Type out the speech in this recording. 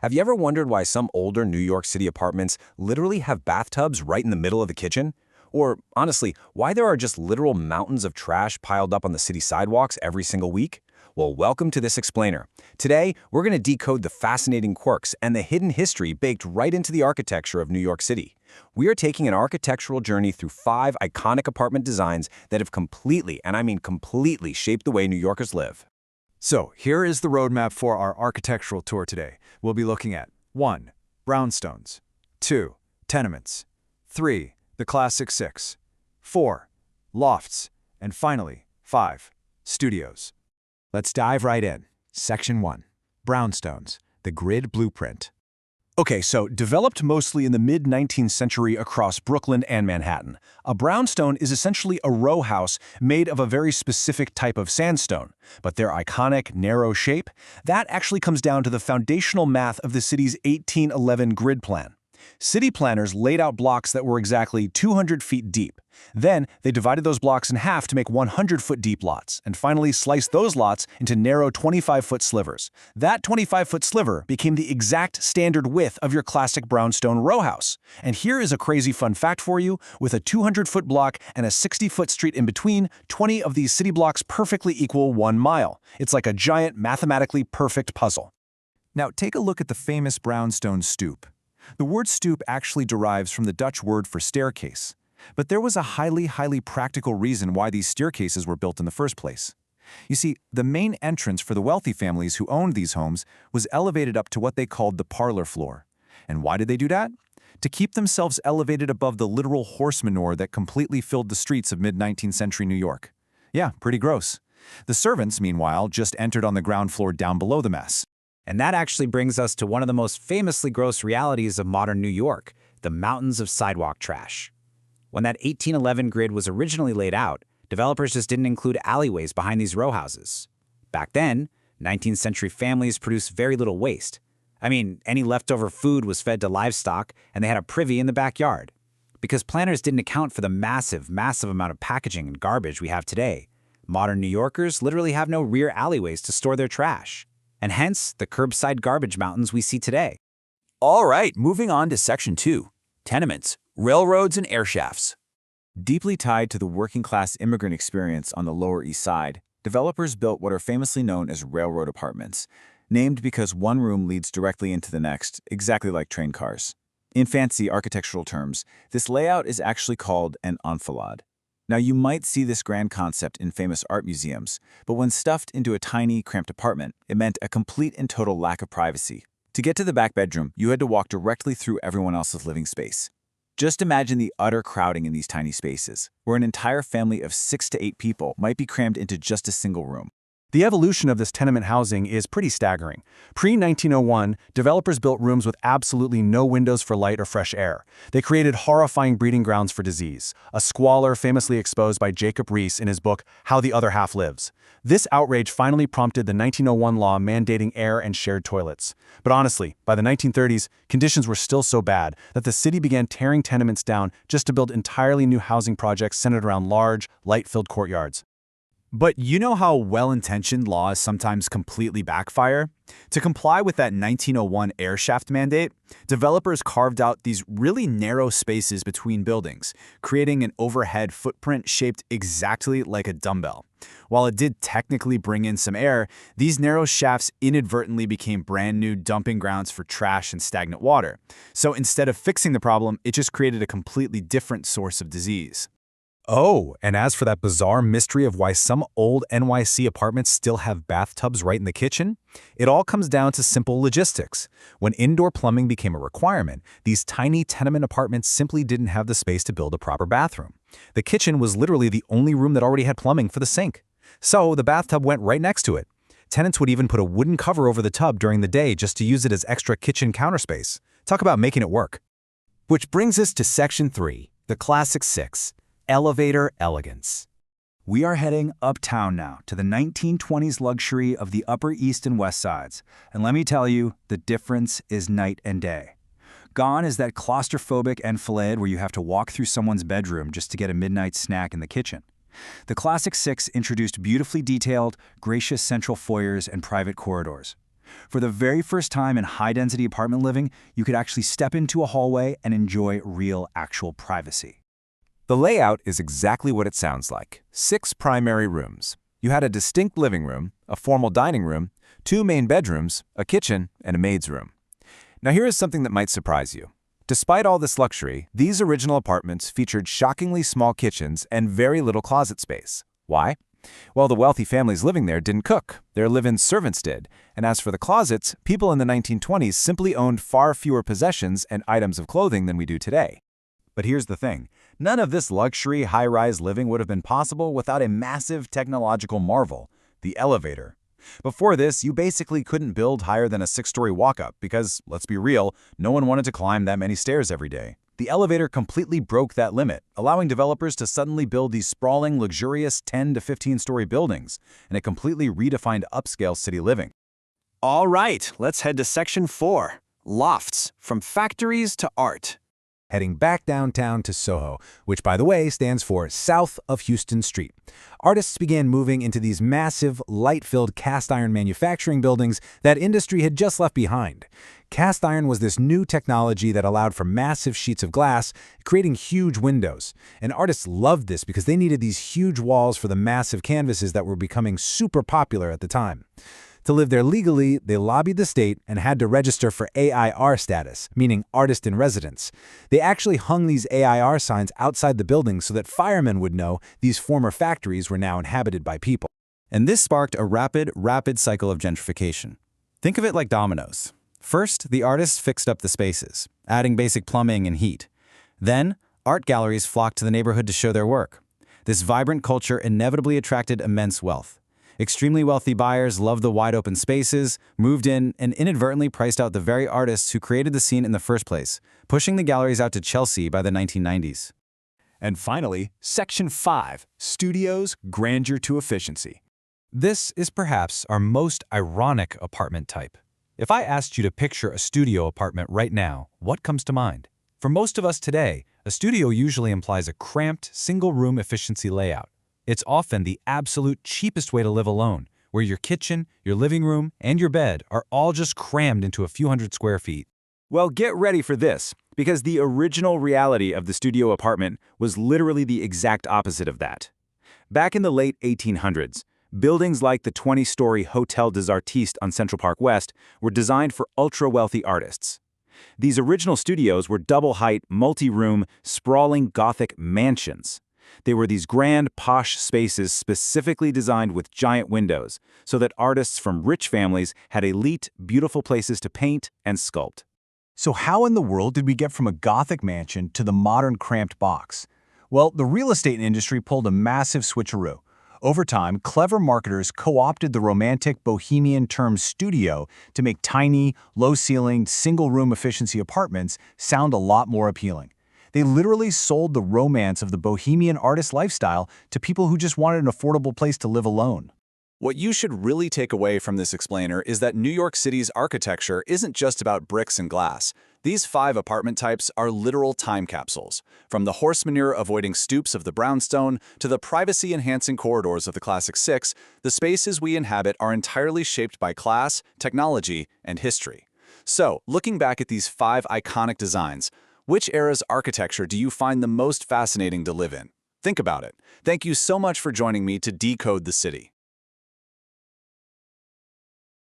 Have you ever wondered why some older New York City apartments literally have bathtubs right in the middle of the kitchen? Or, honestly, why there are just literal mountains of trash piled up on the city sidewalks every single week? Well, welcome to This Explainer. Today, we're going to decode the fascinating quirks and the hidden history baked right into the architecture of New York City. We are taking an architectural journey through 5 iconic apartment designs that have completely, and I mean completely, shaped the way New Yorkers live. So, here is the roadmap for our architectural tour today. We'll be looking at 1. Brownstones 2. Tenements 3. The Classic 6 4. Lofts and finally, 5. Studios. Let's dive right in. Section 1. Brownstones, the grid blueprint. Okay, so developed mostly in the mid-19th century across Brooklyn and Manhattan, a brownstone is essentially a row house made of a very specific type of sandstone. But their iconic, narrow shape, that actually comes down to the foundational math of the city's 1811 grid plan. City planners laid out blocks that were exactly 200 feet deep. Then, they divided those blocks in half to make 100-foot deep lots, and finally sliced those lots into narrow 25-foot slivers. That 25-foot sliver became the exact standard width of your classic brownstone row house. And here is a crazy fun fact for you. With a 200-foot block and a 60-foot street in between, 20 of these city blocks perfectly equal 1 mile. It's like a giant, mathematically perfect puzzle. Now, take a look at the famous brownstone stoop. The word stoop actually derives from the Dutch word for staircase. But there was a highly practical reason why these staircases were built in the first place. You see, the main entrance for the wealthy families who owned these homes was elevated up to what they called the parlor floor. And why did they do that? To keep themselves elevated above the literal horse manure that completely filled the streets of mid-19th century New York. Yeah, pretty gross. The servants, meanwhile, just entered on the ground floor down below the mess. And that actually brings us to one of the most famously gross realities of modern New York, the mountains of sidewalk trash. When that 1811 grid was originally laid out, developers just didn't include alleyways behind these row houses. Back then, 19th century families produced very little waste. I mean, any leftover food was fed to livestock, and they had a privy in the backyard. Because planners didn't account for the massive amount of packaging and garbage we have today, modern New Yorkers literally have no rear alleyways to store their trash. And hence, the curbside garbage mountains we see today. All right, moving on to Section 2. Tenements, railroads, and air shafts. Deeply tied to the working-class immigrant experience on the Lower East Side, developers built what are famously known as railroad apartments, named because one room leads directly into the next, exactly like train cars. In fancy architectural terms, this layout is actually called an enfilade. Now, you might see this grand concept in famous art museums, but when stuffed into a tiny, cramped apartment, it meant a complete and total lack of privacy. To get to the back bedroom, you had to walk directly through everyone else's living space. Just imagine the utter crowding in these tiny spaces, where an entire family of 6 to 8 people might be crammed into just a single room. The evolution of this tenement housing is pretty staggering. Pre-1901, developers built rooms with absolutely no windows for light or fresh air. They created horrifying breeding grounds for disease, a squalor famously exposed by Jacob Riis in his book, How the Other Half Lives. This outrage finally prompted the 1901 law mandating air and shared toilets. But honestly, by the 1930s, conditions were still so bad that the city began tearing tenements down just to build entirely new housing projects centered around large, light-filled courtyards. But you know how well-intentioned laws sometimes completely backfire? To comply with that 1901 air shaft mandate, developers carved out these really narrow spaces between buildings, creating an overhead footprint shaped exactly like a dumbbell. While it did technically bring in some air, these narrow shafts inadvertently became brand new dumping grounds for trash and stagnant water. So instead of fixing the problem, it just created a completely different source of disease. Oh, and as for that bizarre mystery of why some old NYC apartments still have bathtubs right in the kitchen, it all comes down to simple logistics. When indoor plumbing became a requirement, these tiny tenement apartments simply didn't have the space to build a proper bathroom. The kitchen was literally the only room that already had plumbing for the sink. So the bathtub went right next to it. Tenants would even put a wooden cover over the tub during the day just to use it as extra kitchen counter space. Talk about making it work. Which brings us to Section 3, the Classic 6. Elevator elegance. We are heading uptown now to the 1920s luxury of the Upper East and West Sides, and let me tell you, the difference is night and day. Gone is that claustrophobic enfilade where you have to walk through someone's bedroom just to get a midnight snack in the kitchen. The Classic 6 introduced beautifully detailed, gracious central foyers and private corridors. For the very first time in high-density apartment living, you could actually step into a hallway and enjoy real, actual privacy. The layout is exactly what it sounds like. 6 primary rooms. You had a distinct living room, a formal dining room, 2 main bedrooms, a kitchen, and a maid's room. Now here is something that might surprise you. Despite all this luxury, these original apartments featured shockingly small kitchens and very little closet space. Why? Well, the wealthy families living there didn't cook. Their live-in servants did. And as for the closets, people in the 1920s simply owned far fewer possessions and items of clothing than we do today. But here's the thing. None of this luxury, high-rise living would have been possible without a massive technological marvel, the elevator. Before this, you basically couldn't build higher than a 6-story walk-up because, let's be real, no one wanted to climb that many stairs every day. The elevator completely broke that limit, allowing developers to suddenly build these sprawling, luxurious 10 to 15-story buildings, and it completely redefined upscale city living. All right, let's head to Section 4, Lofts, from factories to art. Heading back downtown to Soho, which, by the way, stands for South of Houston Street. Artists began moving into these massive, light-filled cast-iron manufacturing buildings that industry had just left behind. Cast iron was this new technology that allowed for massive sheets of glass, creating huge windows. And artists loved this because they needed these huge walls for the massive canvases that were becoming super popular at the time. To live there legally, they lobbied the state and had to register for AIR status, meaning artist in residence. They actually hung these AIR signs outside the building so that firemen would know these former factories were now inhabited by people. And this sparked a rapid cycle of gentrification. Think of it like dominoes. First, the artists fixed up the spaces, adding basic plumbing and heat. Then, art galleries flocked to the neighborhood to show their work. This vibrant culture inevitably attracted immense wealth. Extremely wealthy buyers loved the wide-open spaces, moved in, and inadvertently priced out the very artists who created the scene in the first place, pushing the galleries out to Chelsea by the 1990s. And finally, Section 5, Studios, Grandeur to Efficiency. This is perhaps our most ironic apartment type. If I asked you to picture a studio apartment right now, what comes to mind? For most of us today, a studio usually implies a cramped, single-room efficiency layout. It's often the absolute cheapest way to live alone, where your kitchen, your living room, and your bed are all just crammed into a few hundred square feet. Well, get ready for this, because the original reality of the studio apartment was literally the exact opposite of that. Back in the late 1800s, buildings like the 20-story Hotel des Artistes on Central Park West were designed for ultra-wealthy artists. These original studios were double-height, multi-room, sprawling Gothic mansions. They were these grand, posh spaces specifically designed with giant windows, so that artists from rich families had elite, beautiful places to paint and sculpt. So how in the world did we get from a Gothic mansion to the modern cramped box? Well, the real estate industry pulled a massive switcheroo. Over time, clever marketers co-opted the romantic bohemian term studio to make tiny, low-ceilinged, single-room efficiency apartments sound a lot more appealing. They literally sold the romance of the bohemian artist lifestyle to people who just wanted an affordable place to live alone. What you should really take away from this explainer is that New York City's architecture isn't just about bricks and glass. These 5 apartment types are literal time capsules. From the horse manure-avoiding stoops of the brownstone to the privacy-enhancing corridors of the Classic 6, the spaces we inhabit are entirely shaped by class, technology, and history. So, looking back at these 5 iconic designs, which era's architecture do you find the most fascinating to live in? Think about it. Thank you so much for joining me to decode the city.